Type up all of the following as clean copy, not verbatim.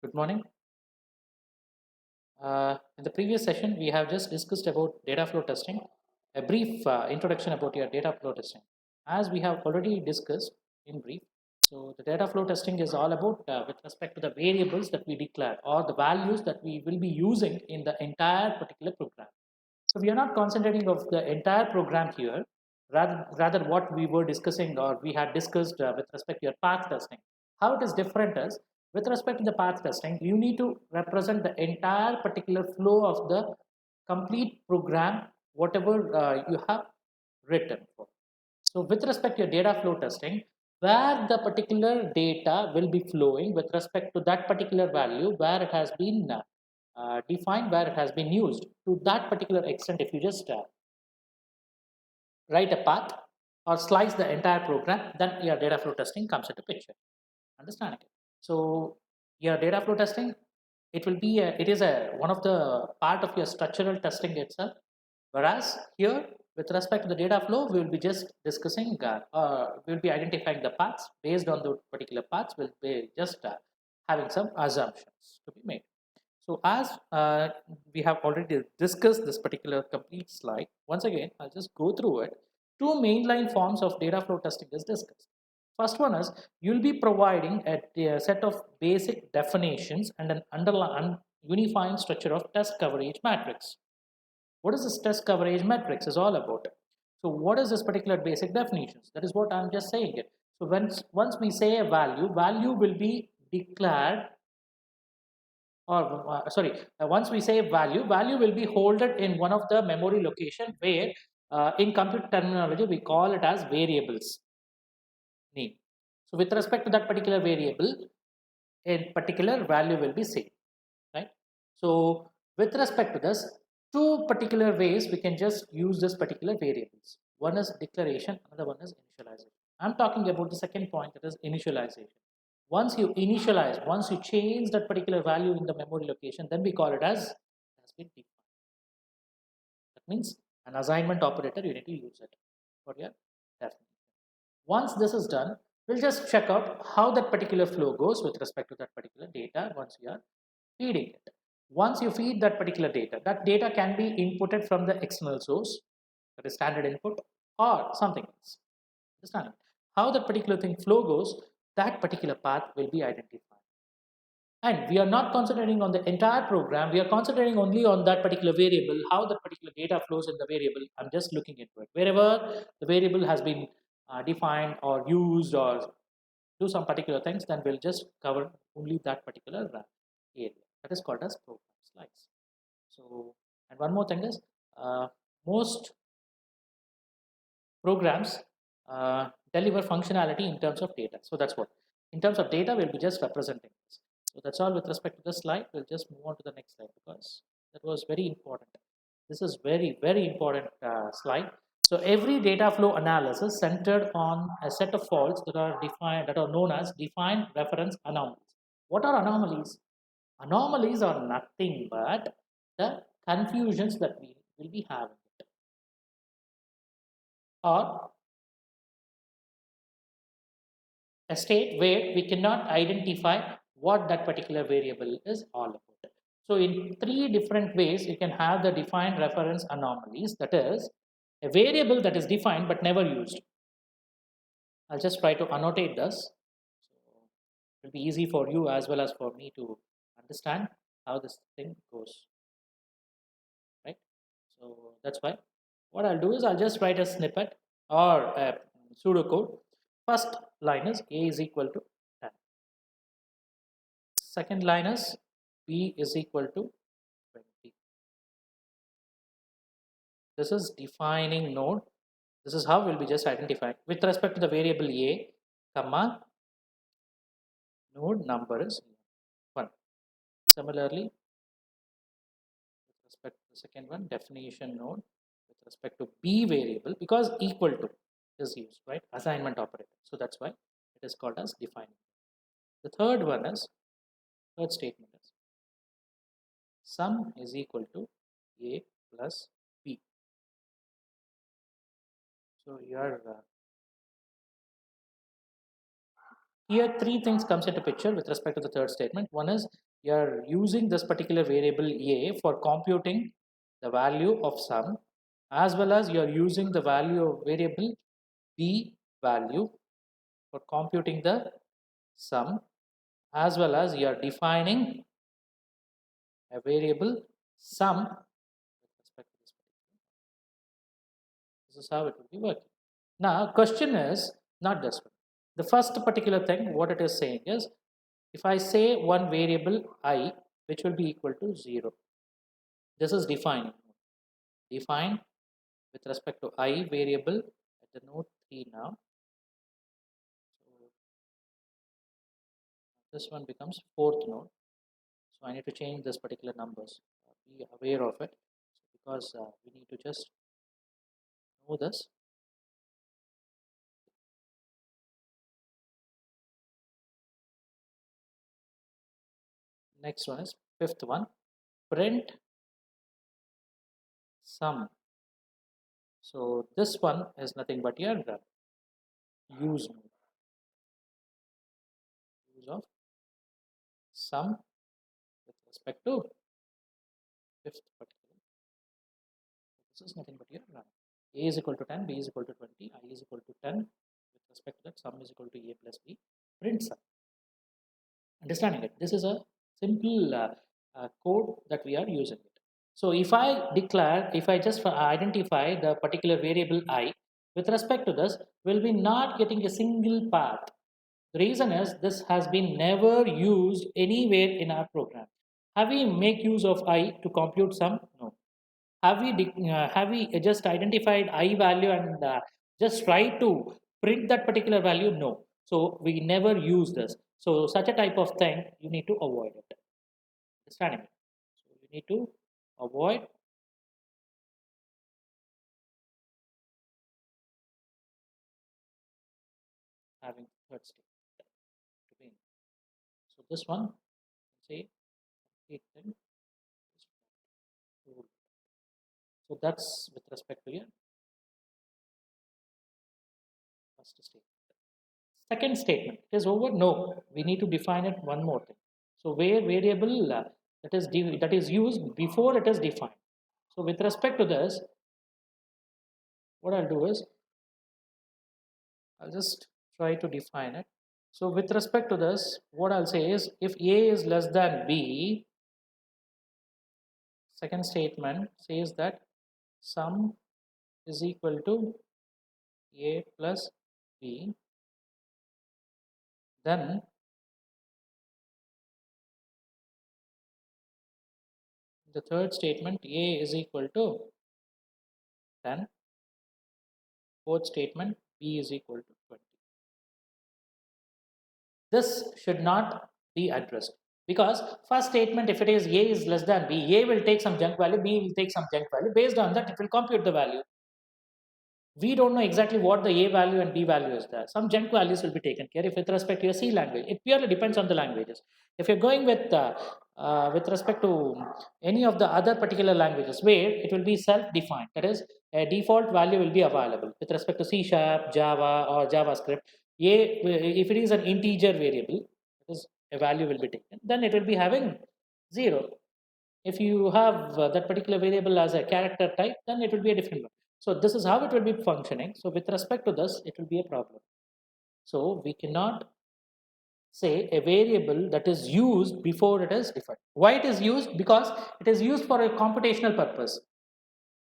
Good morning. In the previous session, we have just discussed about data flow testing, a brief introduction about your data flow testing. As we have already discussed in brief, so the data flow testing is all about with respect to the variables that we declare or the values that we will be using in the entire particular program. So we are not concentrating of the entire program here, rather what we were discussing or we had discussed with respect to your path testing. How it is different is with respect to the path testing, you need to represent the entire particular flow of the complete program, whatever you have written for. So with respect to your data flow testing, where the particular data will be flowing with respect to that particular value, where it has been defined, where it has been used to that particular extent. If you just write a path or slice the entire program, then your data flow testing comes into picture. Understanding it. So your data flow testing, it is a one of the part of your structural testing itself. Whereas here, with respect to the data flow, we will be just discussing, we will be identifying the paths. Based on the particular paths, we'll be just having some assumptions to be made. So as we have already discussed this particular complete slide, once again, I'll just go through it. Two mainline forms of data flow testing is discussed. First one is you'll be providing a set of basic definitions and an underlying unifying structure of test coverage matrix. What is this test coverage matrix is all about? So what is this particular basic definitions? That is what I'm just saying it. So once we say a value will be declared or once we say value will be holded in one of the memory location where in computer terminology we call it as variables name. So with respect to that particular variable, a particular value will be saved, right? So with respect to this, two particular ways we can just use this particular variables. One is declaration, another one is initialization. I'm talking about the second point, that is initialization. Once you initialize, once you change that particular value in the memory location, then we call it as has been defined. That means an assignment operator, you need to use it for your definition. Once this is done, we'll just check out how that particular flow goes with respect to that particular data once we are feeding it. Once you feed that particular data, that data can be inputted from the external source, that is standard input, or something else. Understand how that particular thing flow goes, that particular path will be identified. And we are not concentrating on the entire program, we are concentrating only on that particular variable, how that particular data flows in the variable. I'm just looking into it. Wherever the variable has been defined or used or do some particular things, then we'll just cover only that particular area. That is called as program slice. So, and one more thing is, most programs deliver functionality in terms of data. So that's what. In terms of data, we'll be just representing this. So that's all with respect to this slide. We'll just move on to the next slide because that was very important. This is very, very important slide. So every data flow analysis centered on a set of faults that are defined, that are known as defined reference anomalies. What are anomalies? Anomalies are nothing but the confusions that we will be having, or a state where we cannot identify what that particular variable is all about. So in three different ways, you can have the defined reference anomalies. That is a variable that is defined but never used. I'll just try to annotate this. So it will be easy for you as well as for me to understand how this thing goes, right? So that's why what I'll do is I'll just write a snippet or a pseudocode. First line is a is equal to 10. Second line is b is equal to 20. This is defining node. This is how we'll be just identifying with respect to the variable a, comma, node number is 1. Similarly, with respect to the second one, definition node, with respect to b variable, because equal to is used, right? Assignment operator. So that's why it is called as defining. The third one is, third statement is sum is equal to a plus b. So here three things comes into picture with respect to the third statement. One is you're using this particular variable a for computing the value of sum, as well as you're using the value of variable b value for computing the sum, as well as you're defining a variable sum with respect to this particular. This is how it will be working. Now, question is not this one. The first particular thing, what it is saying is, if I say one variable I, which will be equal to 0, this is defining. Define with respect to I variable at the node 3 now. So this one becomes fourth node. So I need to change this particular numbers. Be aware of it, because we need to just know this. Next one is fifth one, print sum. So this one is nothing but your use node. Use of sum with respect to fifth particular. This is nothing but your a is equal to 10, b is equal to 20, I is equal to 10. With respect to that, sum is equal to a plus b. Print sum. Understanding it? This is a simple code that we are using it. So if I just identify the particular variable I, with respect to this, we'll be not getting a single path. The reason is this has been never used anywhere in our program. Have we make use of I to compute sum? No. Have we just identified I value and just try to print that particular value? No. So we never use this. So such a type of thing you need to avoid it. Understanding it? So you need to avoid having third state to be in. So this one, say complete thing. So that's with respect to your first statement. Second statement, it is over. No, we need to define it one more thing. So where variable that is used before it is defined. So with respect to this, what I'll do is I'll just try to define it. So with respect to this, what I'll say is, if a is less than b, second statement says that sum is equal to a plus b, then the third statement a is equal to 10, fourth statement b is equal to 20. This should not be addressed, because first statement, if it is a is less than b, a will take some junk value, b will take some junk value. Based on that, it will compute the value. We don't know exactly what the a value and b value is there. Some junk values will be taken care of with respect to your C language. It purely depends on the languages. If you're going with respect to any of the other particular languages where it will be self-defined, that is, a default value will be available with respect to C#, Java, or JavaScript. If it is an integer variable, that is, a value will be taken, then it will be having 0. If you have that particular variable as a character type, then it will be a different one. So this is how it will be functioning. So with respect to this, it will be a problem. So we cannot say a variable that is used before it is defined. Why it is used? Because it is used for a computational purpose.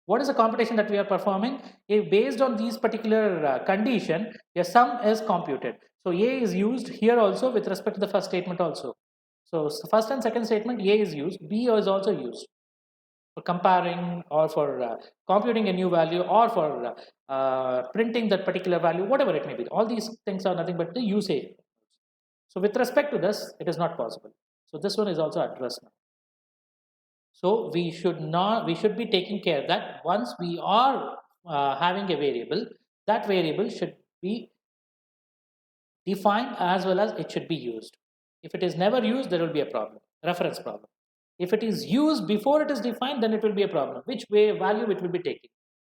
What is the computation that we are performing? If based on these particular condition, a sum is computed. So a is used here also with respect to the first statement also. So first and second statement, a is used, b is also used for comparing or for computing a new value or for printing that particular value, whatever it may be. All these things are nothing but the usage. So with respect to this, it is not possible. So this one is also addressed now. So we should be taking care that once we are having a variable, that variable should be defined as well as it should be used. If it is never used, there will be a problem, reference problem. If it is used before it is defined, then it will be a problem. Which way value it will be taking?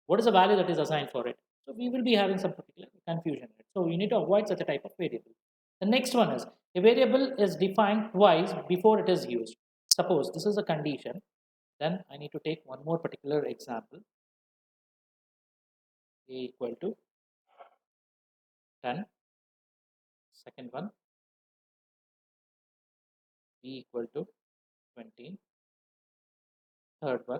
What is the value that is assigned for it? So we will be having some particular confusion. So you need to avoid such a type of variable. The next one is a variable is defined twice before it is used. Suppose this is a condition, then I need to take one more particular example. A equal to 10, second one, B equal to 20, third one,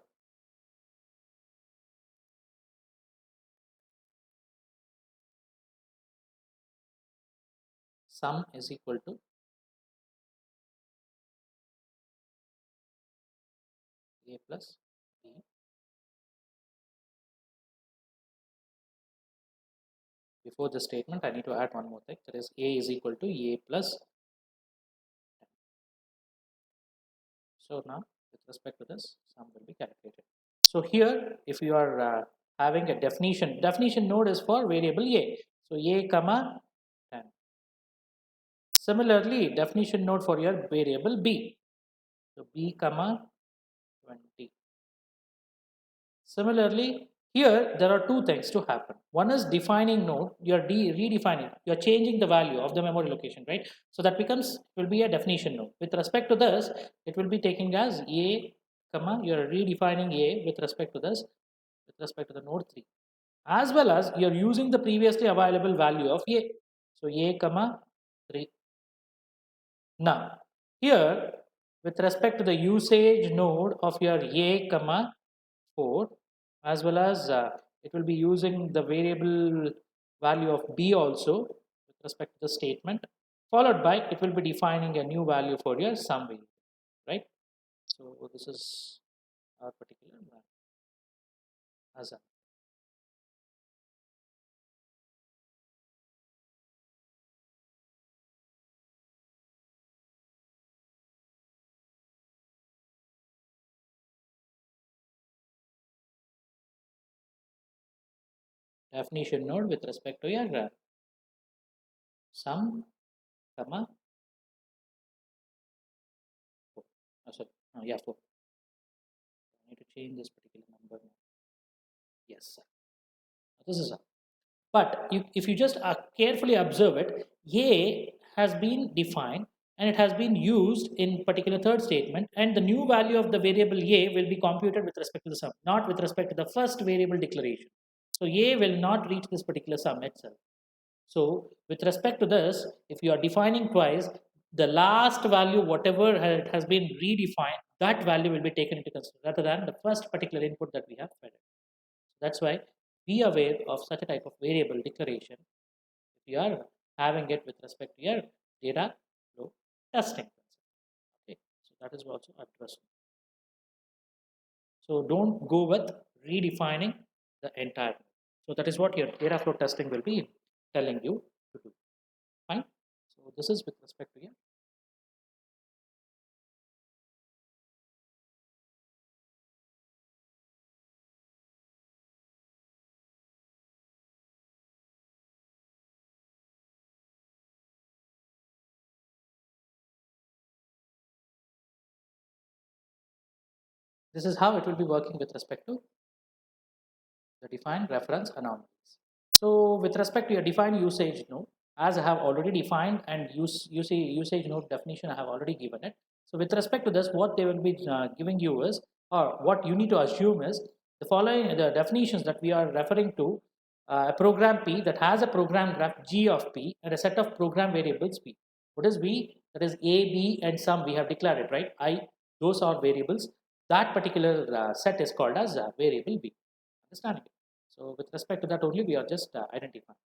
sum is equal to A plus B. Before the statement, I need to add one more thing, that is A is equal to A plus 10. So now, with respect to this, sum will be calculated. So here, if you are having a definition node is for variable A. So A comma 10. Similarly, definition node for your variable B. So B comma 20. Similarly, here there are two things to happen. One is defining node, you're redefining, you're changing the value of the memory location, right? So that will be a definition node. With respect to this, it will be taking as A comma, you're redefining A with respect to this, with respect to the node 3. As well as you're using the previously available value of A. So A comma 3. Now, here with respect to the usage node of your A comma 4, as well as it will be using the variable value of B also with respect to the statement, followed by it will be defining a new value for your sum variable, right? So this is our particular as a definition node with respect to your sum comma 4. Sorry, yeah, 4. I need to change this particular number now. Yes, sir. This is a. But if you just carefully observe it, A has been defined and it has been used in particular third statement, and the new value of the variable A will be computed with respect to the sum, not with respect to the first variable declaration. So A will not reach this particular sum itself. So with respect to this, if you are defining twice, the last value, whatever has been redefined, that value will be taken into consideration rather than the first particular input that we have fed it. That's why be aware of such a type of variable declaration if you are having it with respect to your data flow testing. Okay, so that is also addressed. So don't go with redefining the entire. So that is what your data flow testing will be telling you to do. Fine. So this is with respect to your. This is how it will be working with respect to the defined reference anomalies. So with respect to your defined usage node, as I have already defined and usage node definition I have already given it. So with respect to this, what they will be giving you is, or what you need to assume is, the following the definitions that we are referring to, a program P that has a program graph G of P and a set of program variables P. What is B? That is A, B and sum we have declared it, right? Those are variables. That particular set is called as variable B. Understanding it? So with respect to that only, we are just identifying.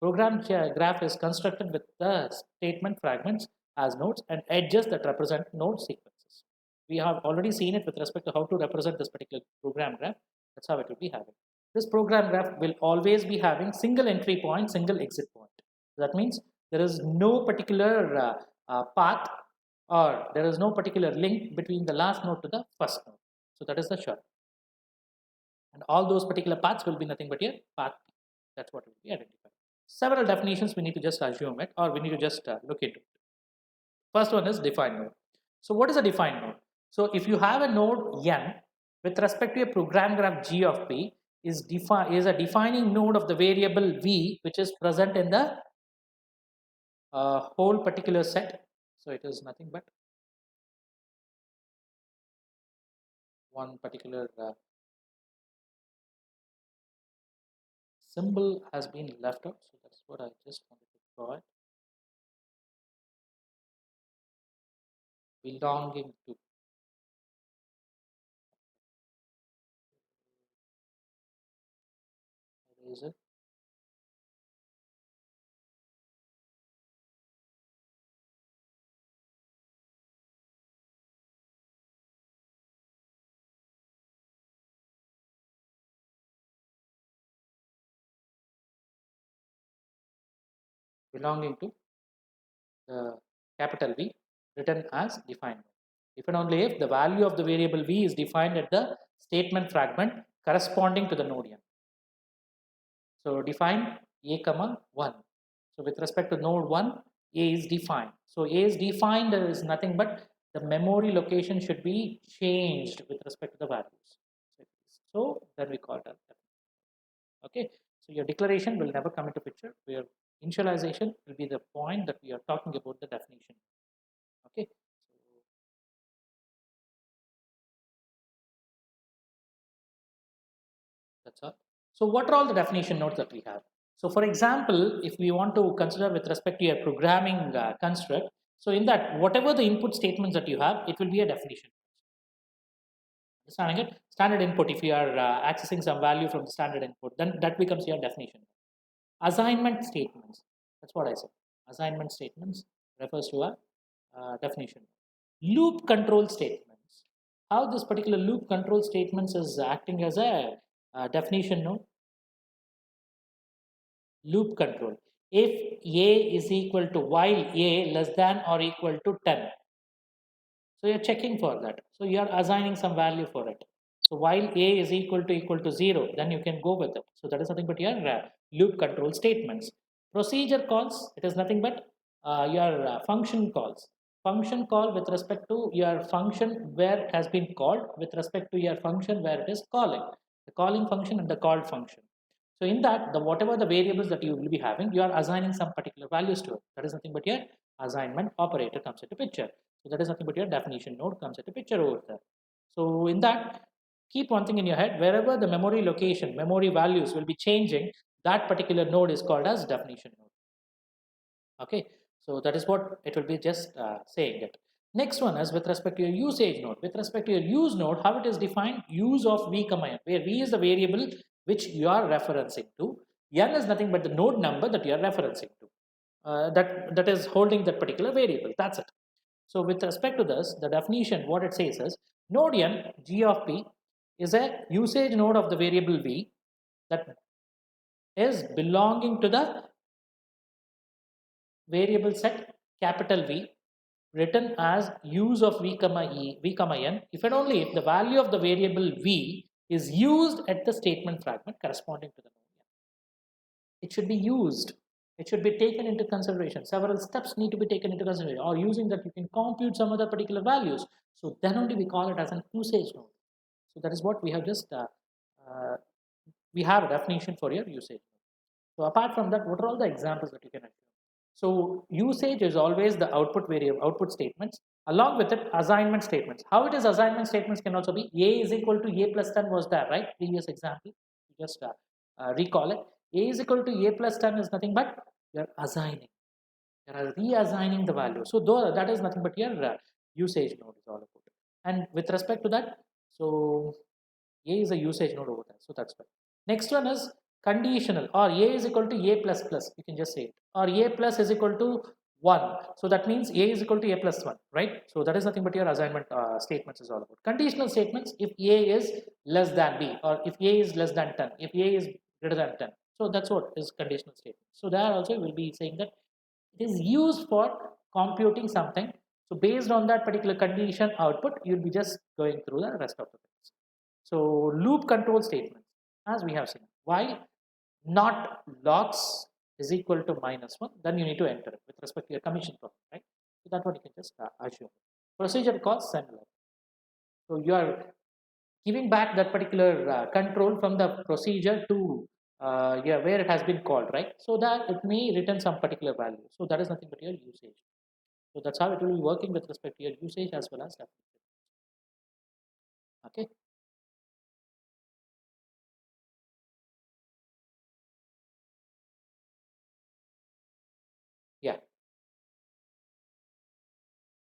Program graph is constructed with the statement fragments as nodes and edges that represent node sequences. We have already seen it with respect to how to represent this particular program graph. That's how it will be having. This program graph will always be having single entry point, single exit point. That means there is no particular path, or there is no particular link between the last node to the first node. So that is the short. And all those particular paths will be nothing but your path. That's what will be identified. Several definitions we need to just assume it, or we need to just look into it. First one is defined node. So what is a defined node? So if you have a node n with respect to a program graph G of P is a defining node of the variable V, which is present in the whole particular set. So it is nothing but one particular symbol has been left out. So that's what I just wanted to provide. Belonging to. Eraser. Belonging to the capital V written as defined. If and only if the value of the variable V is defined at the statement fragment corresponding to the node n. So define a comma 1. So with respect to node 1, a is defined. So a is defined is nothing but the memory location should be changed with respect to the values. So then we call that. Okay. So your declaration will never come into picture. Where initialization will be the point that we are talking about the definition. Okay. That's all. So what are all the definition nodes that we have? So for example, if we want to consider with respect to your programming construct, so in that, whatever the input statements that you have, it will be a definition. Understanding it? Standard input, if you are accessing some value from the standard input, then that becomes your definition. Assignment statements, that's what I said. Assignment statements refers to a definition. Loop control statements. How this particular loop control statements is acting as a definition node? Loop control. If a is equal to while a less than or equal to 10. So you're checking for that. So you are assigning some value for it. So while a is equal to 0, then you can go with it. So that is nothing but your loop control statements. Procedure calls, it is nothing but your function calls. Function call with respect to your function where it has been called with respect to your function where it is calling. The calling function and the called function. So in that, the whatever the variables that you will be having, you are assigning some particular values to it. That is nothing but your assignment operator comes into picture. So that is nothing but your definition node comes into picture over there. So in that, keep one thing in your head, wherever the memory location, memory values will be changing, that particular node is called as definition node. Okay, so that is what it will be just saying it. Next one is with respect to your usage node. With respect to your use node, how it is defined? Use of v comma n, where v is the variable which you are referencing to. N is nothing but the node number that you are referencing to. That is holding that particular variable. That's it. So with respect to this, the definition, what it says is node n g of p is a usage node of the variable v that is belonging to the variable set capital V written as use of v comma n if and only if the value of the variable v is used at the statement fragment corresponding to the node n. It should be used. It should be taken into consideration. Several steps need to be taken into consideration, or using that you can compute some other particular values. So then only we call it as an usage node. So that is what we have just we have a definition for your usage. So apart from that, what are all the examples that you can assume? So usage is always the output variable, output statements. Along with it, assignment statements. How it is assignment statements can also be a is equal to a plus 10 was there, right? Previous example, just recall it. A is equal to a plus 10 is nothing but you're assigning. You're reassigning the value. So though that is nothing but your usage node is all about it. And with respect to that, so a is a usage node over there. So that's why. Next one is conditional, or a is equal to a plus plus. You can just say it. Or a plus is equal to 1. So that means a is equal to a plus 1, right? So that is nothing but your assignment statements is all about. Conditional statements, if a is less than b, or if a is less than 10, if a is greater than 10. So that's what is conditional statement. So there also will be saying that it is used for computing something. So based on that particular condition output, you'll be just going through the rest of the things. So loop control statements, as we have seen, while not logs is equal to -1, then you need to enter it with respect to your commission problem, right? So that's what you can just assume. Procedure calls send line. So you are giving back that particular control from the procedure to yeah, where it has been called, right? So that it may return some particular value. So that is nothing but your usage. So that's how it will be working with respect to your usage as well as definition. Okay. Yeah.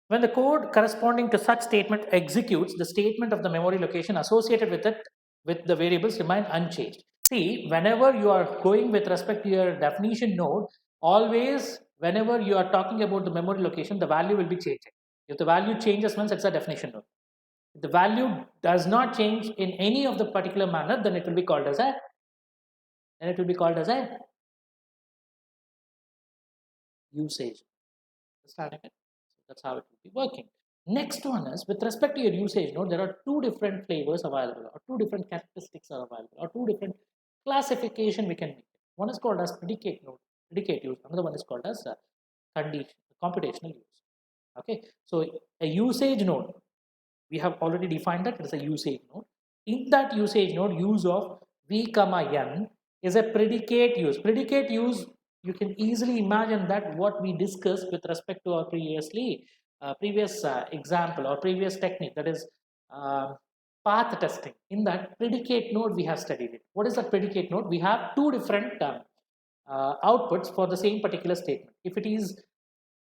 When the code corresponding to such statement executes, the statement of the memory location associated with it with the variables remain unchanged. See, whenever you are going with respect to your definition node, always whenever you are talking about the memory location, the value will be changing. If the value changes once, it's a definition node. If the value does not change in any of the particular manner, then it will be called as a usage. Understanding it? So that's how it will be working. Next one is with respect to your usage node, there are two different flavors available, or two different characteristics are available, or two different classification we can make. One is called as predicate node, predicate use. Another one is called as condition, computational use. Okay, so a usage node, we have already defined that it is a usage node. In that usage node, use of v comma n is a predicate use. Predicate use, you can easily imagine that what we discussed with respect to our previous example or previous technique, that is path testing. In that predicate node, we have studied it. What is that predicate node? We have two different outputs for the same particular statement.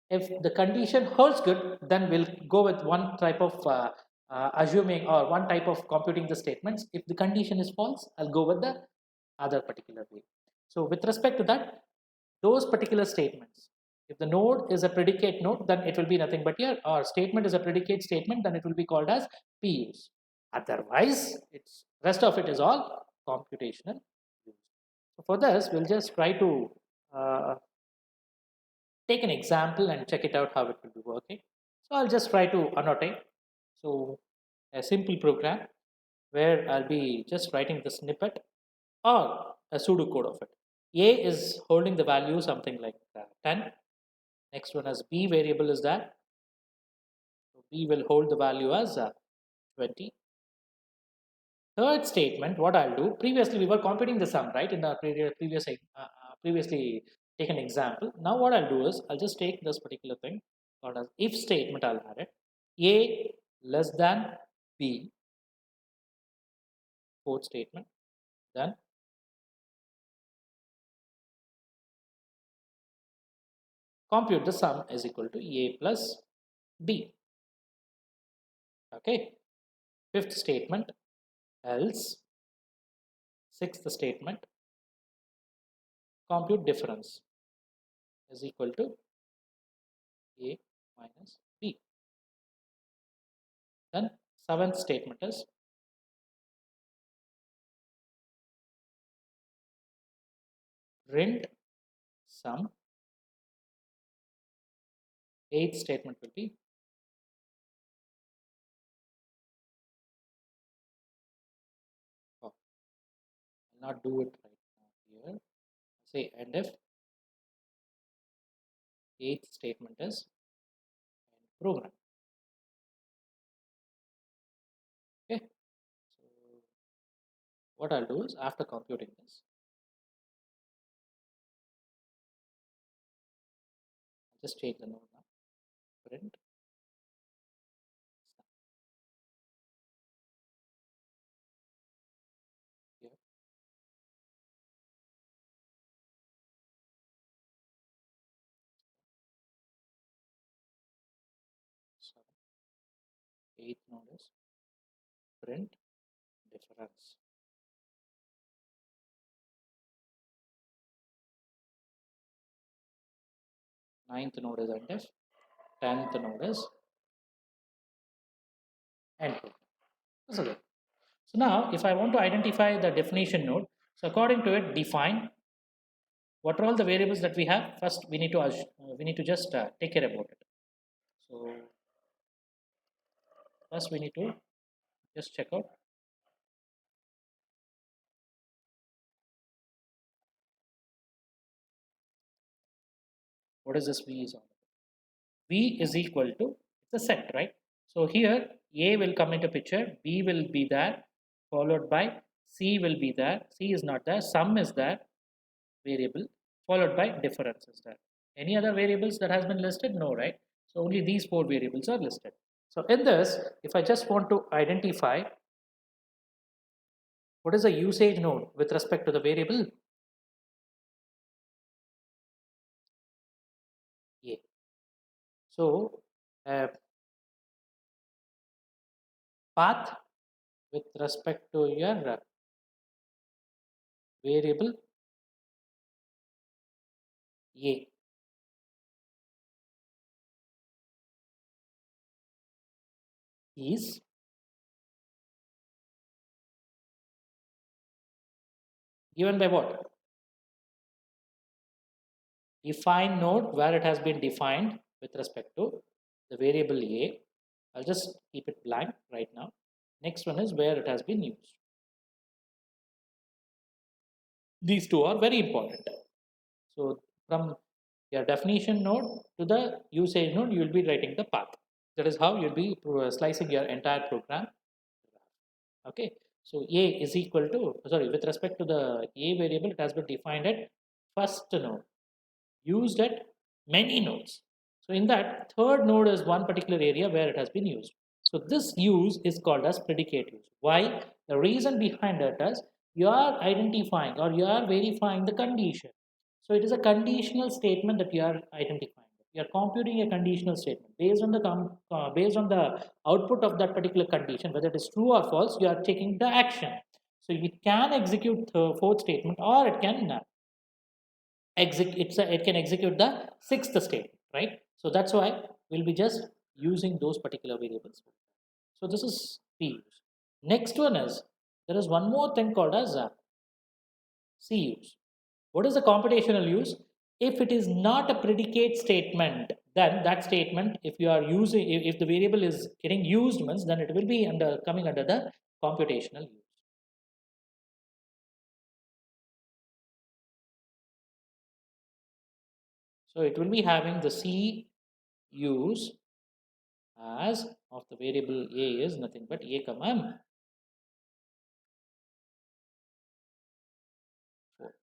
If the condition holds good, then we'll go with one type of assuming or one type of computing the statements. If the condition is false, I'll go with the other particular way. So with respect to that, those particular statements, if the node is a predicate node, then it will be nothing but here, or statement is a predicate statement, then it will be called as PUs. Otherwise, it's rest of it is all computational use. So for this, we'll just try to uh, take an example and check it out how it will be working. So I'll just try to annotate. So a simple program where I'll be just writing the snippet or a pseudocode of it. A is holding the value something like 10. Next one as B variable is that. So B will hold the value as 20. Third statement, what I'll do, previously we were computing the sum, right, in the previously taken example. Now what I'll do is, I'll just take this particular thing called as if statement, I'll add it, A less than B, fourth statement, then compute the sum is equal to A plus B. Okay, fifth statement, else, sixth statement, compute difference is equal to A minus B. Then seventh statement is print sum. Eighth statement will be I'll not do it right now here. Say end if. Eighth statement is end program. Okay. So what I'll do is after computing this, I'll just change the node now. Print here. So eighth node is print difference. Ninth node is end if. 10th node is end program. This is it. So now if I want to identify the definition node, so according to it, define what are all the variables that we have. First we need to just take care about it. So first we need to just check out what is this V is on. V is equal to, it's a set, right? So here A will come into picture, B will be there, followed by C will be there, C is not there, sum is there, variable, followed by difference is there. Any other variables that has been listed? No, right? So only these four variables are listed. So in this, if I just want to identify what is the usage node with respect to the variable A. So path with respect to your variable A is given by what? Define node where it has been defined with respect to the variable A. I'll just keep it blank right now. Next one is where it has been used. These two are very important. So from your definition node to the usage node, you will be writing the path. That is how you'll be slicing your entire program. Okay. So A is equal to, sorry, with respect to the A variable, it has been defined at first node, used at many nodes. So in that, third node is one particular area where it has been used. So this use is called as predicate use. Why? The reason behind it is you are identifying or you are verifying the condition. So it is a conditional statement that you are identifying. You are computing a conditional statement based on the output of that particular condition, whether it is true or false. You are taking the action. So it can execute the fourth statement, or it can it can execute the sixth state, right? So that's why we'll be just using those particular variables. So this is P use. Next one is there is one more thing called as C use. What is the computational use? If it is not a predicate statement, then that statement, if you are using, if the variable is getting used, means then it will be coming under the computational use. So it will be having the C use as of the variable A is nothing but A comma M. 4.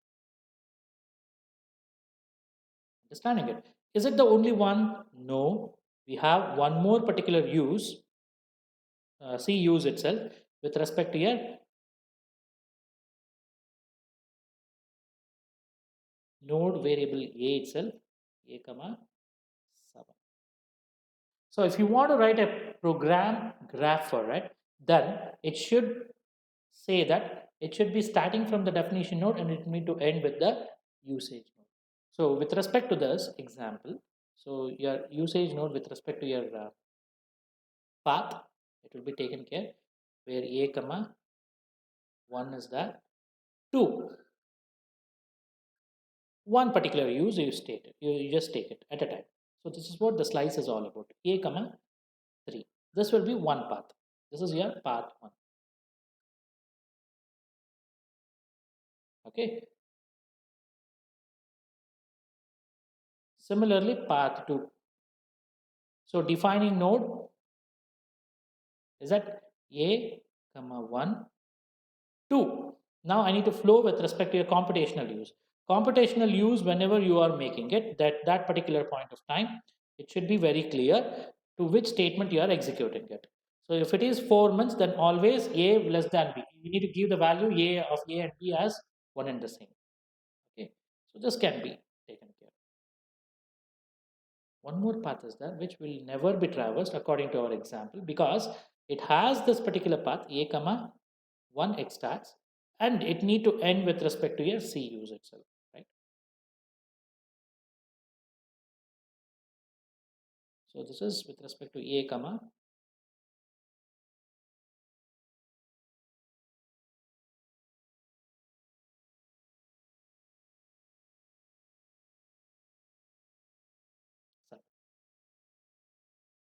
Understanding it. Is it the only one? No. We have one more particular use, C use itself, with respect to your node variable A itself, A comma 7. So if you want to write a program graph for it, then it should say that it should be starting from the definition node and it need to end with the usage node. So with respect to this example, so your usage node with respect to your path, it will be taken care where A comma 1 is that 2. One particular use you state it, you just take it at a time. So this is what the slice is all about. A comma 3. This will be one path. This is your path 1. Okay. Similarly, path 2. So defining node is that A comma 1 2. Now I need to flow with respect to your computational use. Computational use, whenever you are making it, that particular point of time, it should be very clear to which statement you are executing it. So if it is 4 months, then always A less than B. You need to give the value A of A and B as one and the same. Okay, so this can be taken care. One more path is there which will never be traversed according to our example, because it has this particular path A comma 1 extracts, and it need to end with respect to your C use itself, right? So this is with respect to A comma.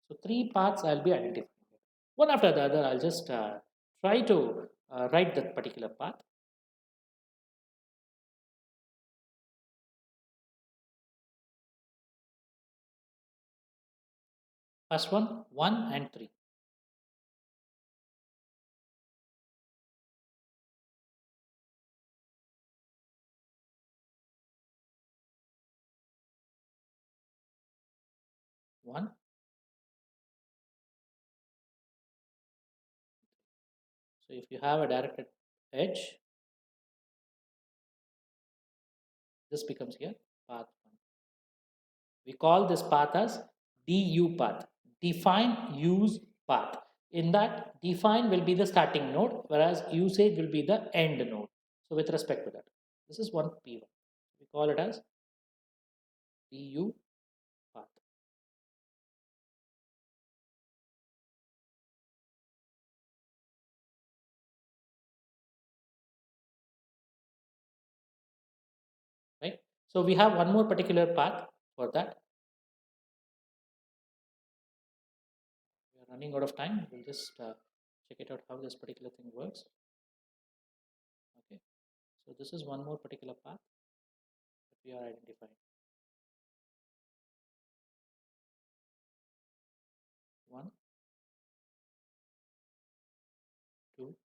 So 3 paths I'll be identifying. One after the other, I'll just try to write that particular path. First one, 1 and 3. 1. So if you have a directed edge, this becomes here path 1. We call this path as DU path, define use path. In that, define will be the starting node, whereas usage will be the end node. So with respect to that, this is one P1. We call it as DU path. Right? So we have one more particular path for that. We are running out of time. We'll just check it out how this particular thing works. Okay. So this is one more particular path that we are identifying. 1, 2,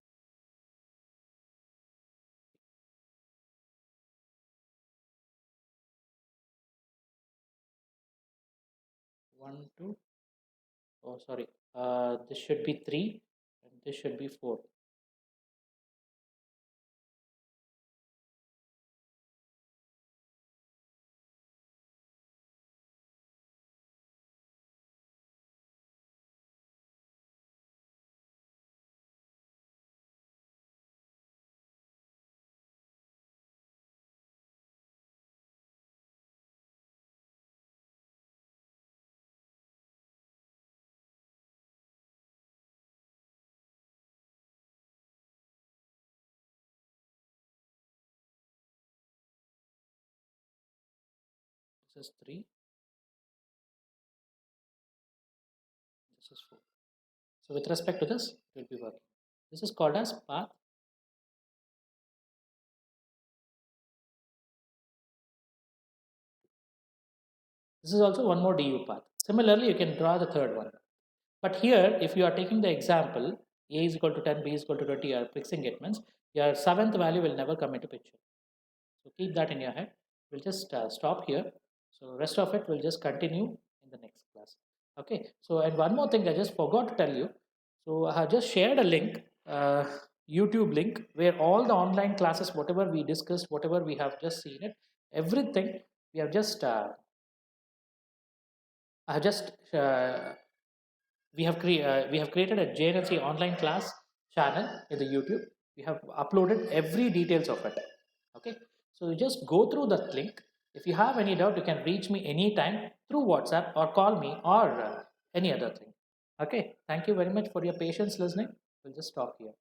1, 2. Oh, sorry. This should be 3 and this should be 4. This is 3. This is 4. So with respect to this, it will be working. This is called as path. This is also one more DU path. Similarly, you can draw the third one. But here, if you are taking the example, A is equal to 10, B is equal to 20, you are fixing it, means your 7th value will never come into picture. So keep that in your head. We'll just stop here. So rest of it will just continue in the next class. Okay. So and one more thing I just forgot to tell you. So I have just shared a link, YouTube link, where all the online classes, whatever we discussed, whatever we have just seen it, everything we have just I have just we have created a JNFC online class channel in the YouTube. We have uploaded every details of it. Okay, so you just go through that link. If you have any doubt, you can reach me anytime through WhatsApp or call me or any other thing. Okay, thank you very much for your patience listening. We'll just stop here.